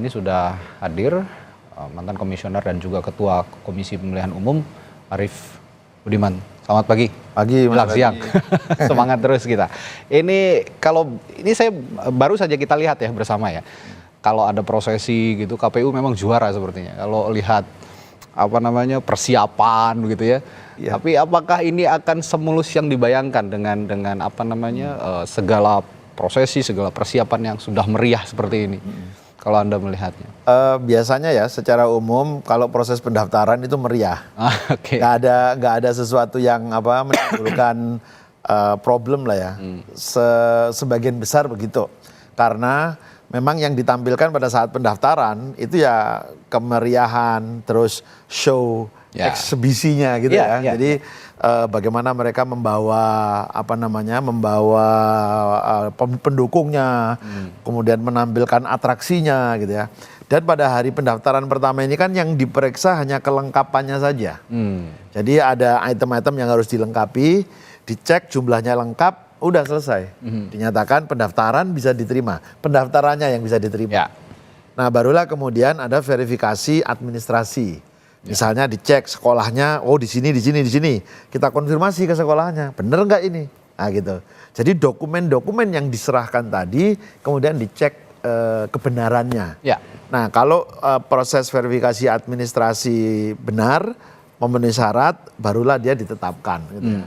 Ini sudah hadir mantan komisioner dan juga ketua Komisi Pemilihan Umum Arief Budiman. Selamat pagi. Pagi, menjelang siang. Semangat terus kita. Ini saya baru saja kita lihat ya bersama ya. Kalau ada prosesi gitu KPU memang juara sepertinya. Kalau lihat persiapan gitu ya. Ya. Tapi apakah ini akan semulus yang dibayangkan dengan segala prosesi, segala persiapan yang sudah meriah seperti ini? Kalau Anda melihatnya? Biasanya ya secara umum kalau proses pendaftaran itu meriah. Okay. Nggak ada sesuatu yang menimbulkan problem lah ya. Sebagian besar begitu. Karena memang yang ditampilkan pada saat pendaftaran itu ya kemeriahan, terus show, eksebisinya gitu ya. Jadi bagaimana mereka membawa pendukungnya, kemudian menampilkan atraksinya gitu ya. Dan pada hari pendaftaran pertama ini kan yang diperiksa hanya kelengkapannya saja. Jadi ada item-item yang harus dilengkapi, dicek jumlahnya lengkap, udah selesai. Dinyatakan pendaftaran bisa diterima, pendaftarannya yang bisa diterima. Nah barulah kemudian ada verifikasi administrasi. Misalnya dicek sekolahnya, oh di sini. Kita konfirmasi ke sekolahnya, bener nggak ini? Nah gitu. Jadi dokumen-dokumen yang diserahkan tadi kemudian dicek kebenarannya. Nah kalau proses verifikasi administrasi benar, memenuhi syarat, barulah dia ditetapkan. Gitu.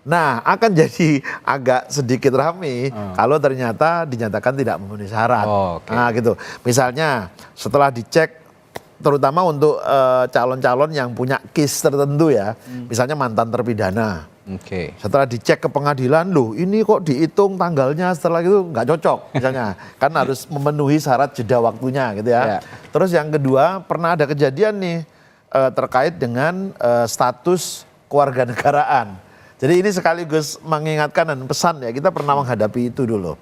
Nah akan jadi agak sedikit rame kalau ternyata dinyatakan tidak memenuhi syarat. Nah gitu. Misalnya setelah dicek, terutama untuk calon-calon yang punya case tertentu ya, misalnya mantan terpidana. Setelah dicek ke pengadilan, loh ini kok dihitung tanggalnya setelah itu nggak cocok misalnya, kan harus memenuhi syarat jeda waktunya gitu ya. Terus yang kedua pernah ada kejadian nih terkait dengan status kewarganegaraan. Jadi ini sekaligus mengingatkan dan pesan ya, kita pernah menghadapi itu dulu.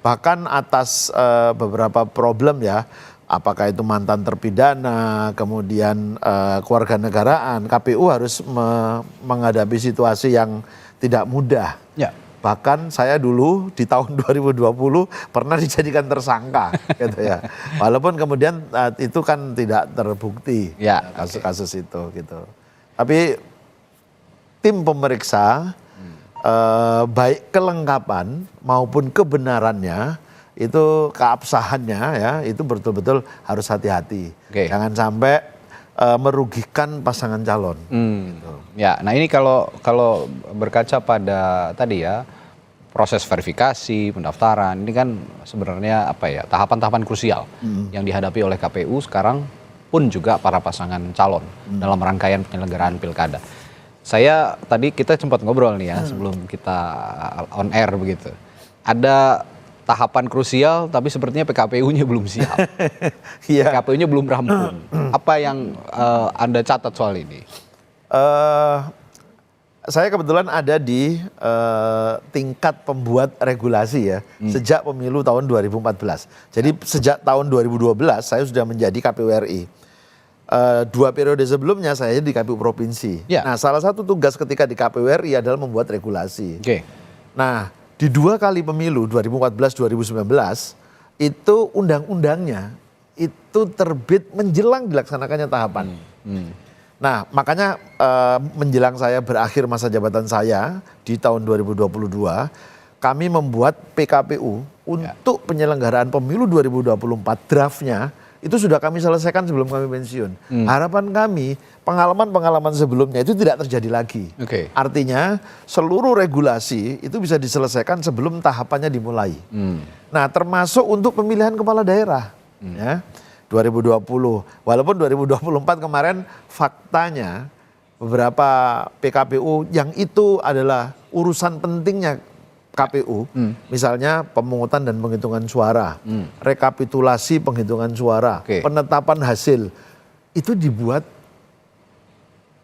Bahkan atas beberapa problem ya, apakah itu mantan terpidana, kemudian kewarganegaraan, KPU harus menghadapi situasi yang tidak mudah. Bahkan saya dulu di tahun 2020 pernah dijadikan tersangka, gitu ya. Walaupun kemudian itu kan tidak terbukti kasus-kasus itu, gitu. Tapi tim pemeriksa baik kelengkapan maupun kebenarannya, itu keabsahannya ya, itu betul-betul harus hati-hati. Jangan sampai merugikan pasangan calon. Gitu. Ya, nah ini kalau berkaca pada tadi ya proses verifikasi, pendaftaran, ini kan sebenarnya tahapan-tahapan krusial yang dihadapi oleh KPU sekarang pun juga para pasangan calon dalam rangkaian penyelenggaraan pilkada. Kita sempat ngobrol nih ya sebelum kita on air begitu. Ada tahapan krusial, tapi sepertinya PKPU-nya belum siap. PKPU-nya belum rampung. Apa yang Anda catat soal ini? Saya kebetulan ada di tingkat pembuat regulasi ya, sejak pemilu tahun 2014. Jadi sejak tahun 2012 saya sudah menjadi KPU RI. 2 periode sebelumnya saya di KPU Provinsi. Nah salah satu tugas ketika di KPU RI adalah membuat regulasi. Nah di 2 kali pemilu 2014-2019 itu undang-undangnya itu terbit menjelang dilaksanakannya tahapan. Nah makanya menjelang saya berakhir masa jabatan saya di tahun 2022 kami membuat PKPU untuk penyelenggaraan pemilu 2024 draftnya itu sudah kami selesaikan sebelum kami pensiun. Harapan kami pengalaman-pengalaman sebelumnya itu tidak terjadi lagi. Artinya seluruh regulasi itu bisa diselesaikan sebelum tahapannya dimulai. Nah termasuk untuk pemilihan kepala daerah ya 2020. Walaupun 2024 kemarin faktanya beberapa PKPU yang itu adalah urusan pentingnya KPU, misalnya pemungutan dan penghitungan suara, rekapitulasi penghitungan suara, penetapan hasil, itu dibuat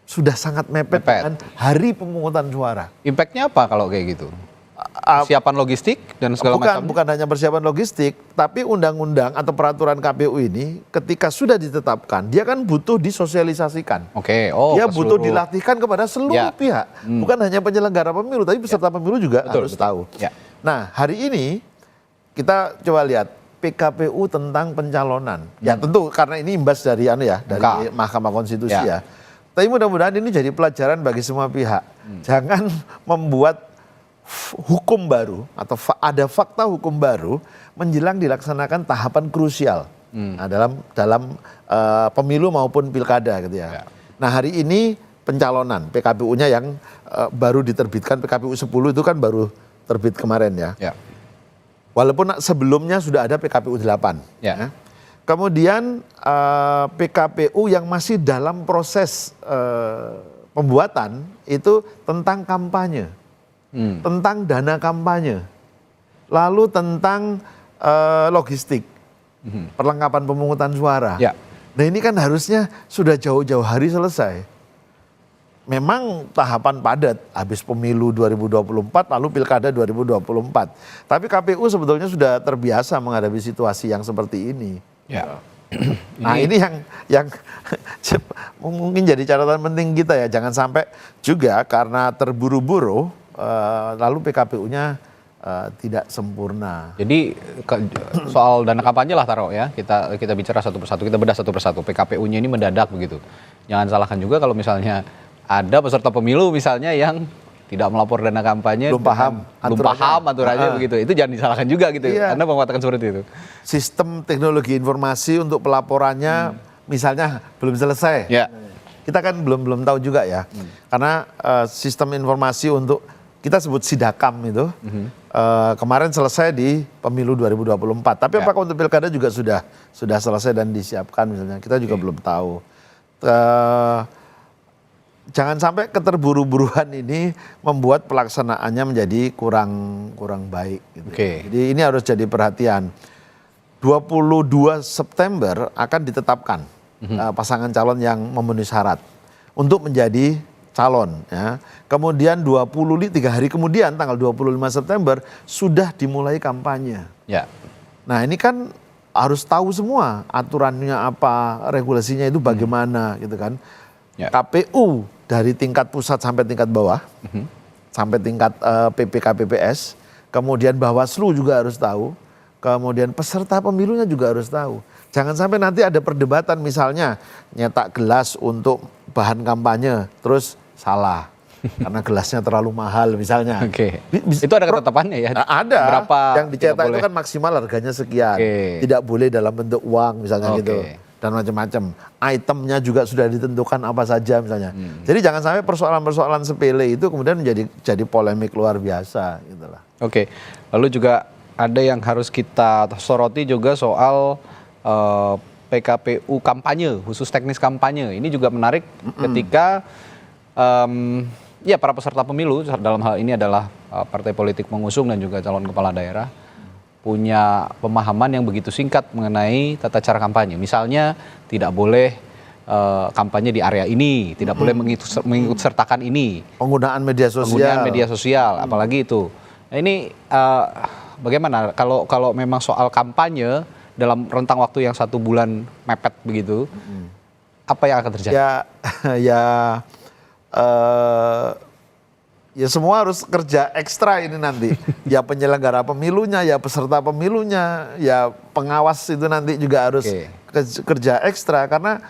sudah sangat mepet dengan hari pemungutan suara. Impact-nya apa kalau kayak gitu? Persiapan logistik dan segala macam? Bukan hanya persiapan logistik, tapi undang-undang atau peraturan KPU ini ketika sudah ditetapkan, dia kan butuh disosialisasikan. Dia butuh dilatihkan kepada seluruh pihak. Bukan hanya penyelenggara pemilu, tapi peserta pemilu juga harus tahu. Nah hari ini kita coba lihat, PKPU tentang pencalonan. Ya tentu karena ini imbas dari dari Mahkamah Konstitusi ya. Tapi mudah-mudahan ini jadi pelajaran bagi semua pihak. Jangan membuat hukum baru atau ada fakta hukum baru menjelang dilaksanakan tahapan krusial dalam pemilu maupun pilkada gitu ya. Nah hari ini pencalonan PKPU-nya yang baru diterbitkan, PKPU 10 itu kan baru terbit kemarin ya. Walaupun sebelumnya sudah ada PKPU 8. Ya. Kemudian PKPU yang masih dalam proses pembuatan itu tentang kampanye, tentang dana kampanye, lalu tentang logistik, perlengkapan pemungutan suara. Nah ini kan harusnya sudah jauh-jauh hari selesai. Memang tahapan padat, habis pemilu 2024 lalu pilkada 2024. Tapi KPU sebetulnya sudah terbiasa menghadapi situasi yang seperti ini. Nah ini yang mungkin jadi catatan penting kita ya. Jangan sampai juga karena terburu-buru lalu PKPU-nya tidak sempurna. Jadi soal dana kampanye lah taruh ya. Kita bicara satu persatu, kita bedah satu persatu. PKPU-nya ini mendadak begitu. Jangan salahkan juga kalau misalnya ada peserta pemilu misalnya yang tidak melapor dana kampanye, belum paham aturannya begitu. Itu jangan disalahkan juga gitu. Anda mengatakan seperti itu. Sistem teknologi informasi untuk pelaporannya misalnya belum selesai. Kita kan belum tahu juga ya. Karena sistem informasi untuk kita sebut Sidakam itu kemarin selesai di pemilu 2024. Tapi apakah untuk pilkada juga sudah selesai dan disiapkan misalnya? Kita juga belum tahu. Jangan sampai keterburu-buruan ini membuat pelaksanaannya menjadi kurang baik. Gitu. Jadi ini harus jadi perhatian. 22 September akan ditetapkan pasangan calon yang memenuhi syarat untuk menjadi calon. Ya. Kemudian 3 hari kemudian tanggal 25 September sudah dimulai kampanye. Nah ini kan harus tahu semua aturannya apa, regulasinya itu bagaimana gitu kan. KPU dari tingkat pusat sampai tingkat bawah, sampai tingkat PPK-PPS, kemudian Bawaslu juga harus tahu, kemudian peserta pemilunya juga harus tahu. Jangan sampai nanti ada perdebatan misalnya nyetak gelas untuk bahan kampanye, terus salah. Karena gelasnya terlalu mahal misalnya. Itu ada ketetapannya ya? Ada. Berapa yang dicetak itu kan maksimal harganya sekian. Tidak boleh dalam bentuk uang misalnya gitu. Dan macam-macam. Itemnya juga sudah ditentukan apa saja misalnya. Jadi jangan sampai persoalan-persoalan sepele itu kemudian jadi polemik luar biasa gitulah. Lalu juga ada yang harus kita soroti juga soal PKPU kampanye, khusus teknis kampanye. Ini juga menarik ketika para peserta pemilu dalam hal ini adalah partai politik mengusung dan juga calon kepala daerah punya pemahaman yang begitu singkat mengenai tata cara kampanye. Misalnya tidak boleh kampanye di area ini, tidak boleh mengikut sertakan ini. Penggunaan media sosial. Apalagi itu. Nah, ini bagaimana kalau memang soal kampanye dalam rentang waktu yang 1 bulan mepet begitu, apa yang akan terjadi? Ya semua harus kerja ekstra ini nanti. Ya penyelenggara pemilunya, ya peserta pemilunya, ya pengawas itu nanti juga harus kerja ekstra karena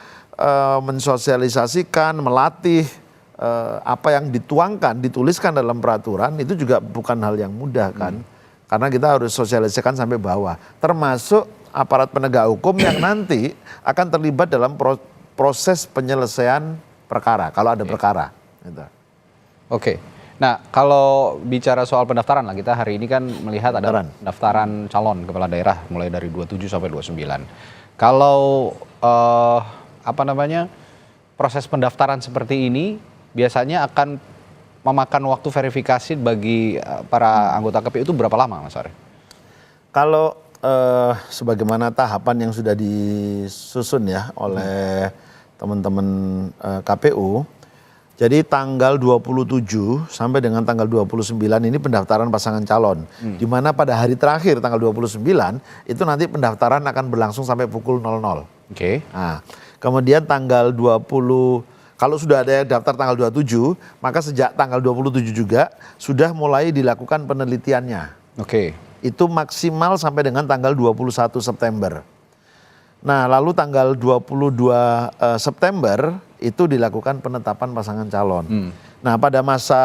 mensosialisasikan, melatih apa yang dituliskan dalam peraturan itu juga bukan hal yang mudah kan. Karena kita harus sosialisasikan sampai bawah. Termasuk aparat penegak hukum yang nanti akan terlibat dalam proses penyelesaian perkara kalau ada perkara. Gitu. Nah, kalau bicara soal pendaftaran lah, kita hari ini kan melihat ada pendaftaran calon kepala daerah mulai dari 27 sampai 29. Kalau proses pendaftaran seperti ini biasanya akan memakan waktu verifikasi bagi para anggota KPU itu berapa lama, Mas Arief? Kalau sebagaimana tahapan yang sudah disusun ya oleh teman-teman KPU, jadi tanggal 27 sampai dengan tanggal 29 ini pendaftaran pasangan calon. Di mana pada hari terakhir tanggal 29 itu nanti pendaftaran akan berlangsung sampai pukul 00. Nah, kemudian tanggal 20, kalau sudah ada yang daftar tanggal 27, maka sejak tanggal 27 juga sudah mulai dilakukan penelitiannya. itu maksimal sampai dengan tanggal 21 September. Nah, lalu tanggal 22 September itu dilakukan penetapan pasangan calon. Nah, pada masa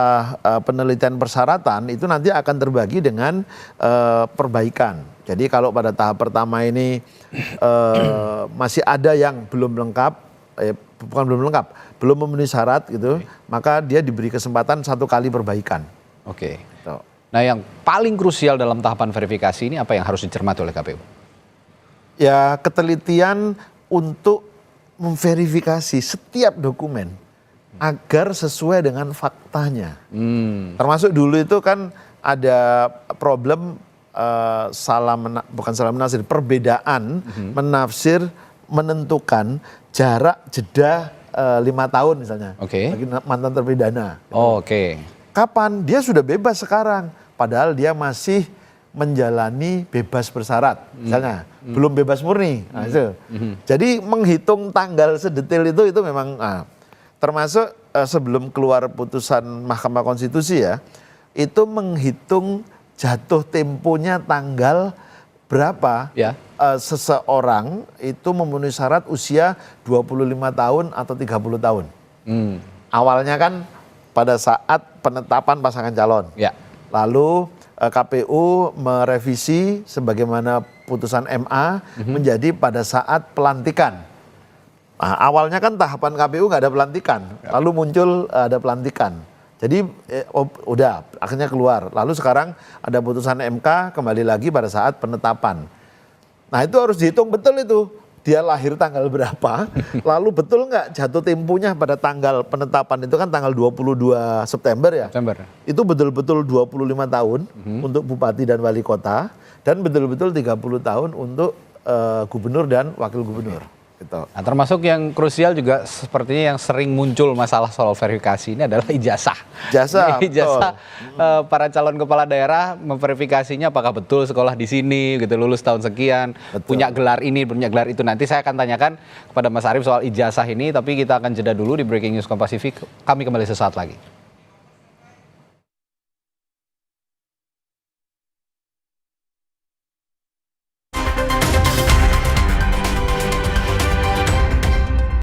penelitian persyaratan itu nanti akan terbagi dengan perbaikan. Jadi kalau pada tahap pertama ini masih ada yang belum lengkap, bukan belum lengkap, belum memenuhi syarat gitu, maka dia diberi kesempatan 1 kali perbaikan. Oke. Gitu. Nah, yang paling krusial dalam tahapan verifikasi ini apa yang harus dicermati oleh KPU? Ya, ketelitian untuk memverifikasi setiap dokumen agar sesuai dengan faktanya. Termasuk dulu itu kan ada problem bukan salah menafsir, perbedaan menafsir menentukan jarak jeda 5 tahun misalnya. Oke. Bagi mantan terpidana. Oke. Kapan? Dia sudah bebas sekarang, padahal dia masih menjalani bebas bersyarat, misalnya belum bebas murni. Nah, itu. Jadi menghitung tanggal sedetail itu memang, termasuk sebelum keluar putusan Mahkamah Konstitusi ya, itu menghitung jatuh temponya tanggal berapa Ya. seseorang itu memenuhi syarat usia 25 tahun atau 30 tahun. Awalnya kan pada saat penetapan pasangan calon. Ya. Lalu KPU merevisi sebagaimana putusan MA menjadi pada saat pelantikan. Nah, awalnya kan tahapan KPU nggak ada pelantikan, lalu muncul ada pelantikan. Jadi udah akhirnya keluar. Lalu sekarang ada putusan MK kembali lagi pada saat penetapan. Nah itu harus dihitung betul itu. Dia lahir tanggal berapa, lalu betul nggak jatuh temponya pada tanggal penetapan itu kan tanggal 22 September ya. September. Itu betul-betul 25 tahun untuk bupati dan wali kota dan betul-betul 30 tahun untuk gubernur dan wakil gubernur. Gitu. Nah, termasuk yang krusial juga sepertinya yang sering muncul masalah soal verifikasi ini adalah ijazah. Ijazah, Ijazah para calon kepala daerah memverifikasinya apakah betul sekolah di sini gitu, lulus tahun sekian, punya gelar ini, punya gelar itu. Nanti saya akan tanyakan kepada Mas Arief soal ijazah ini, tapi kita akan jeda dulu di Breaking News Kompas TV. Kami kembali sesaat lagi.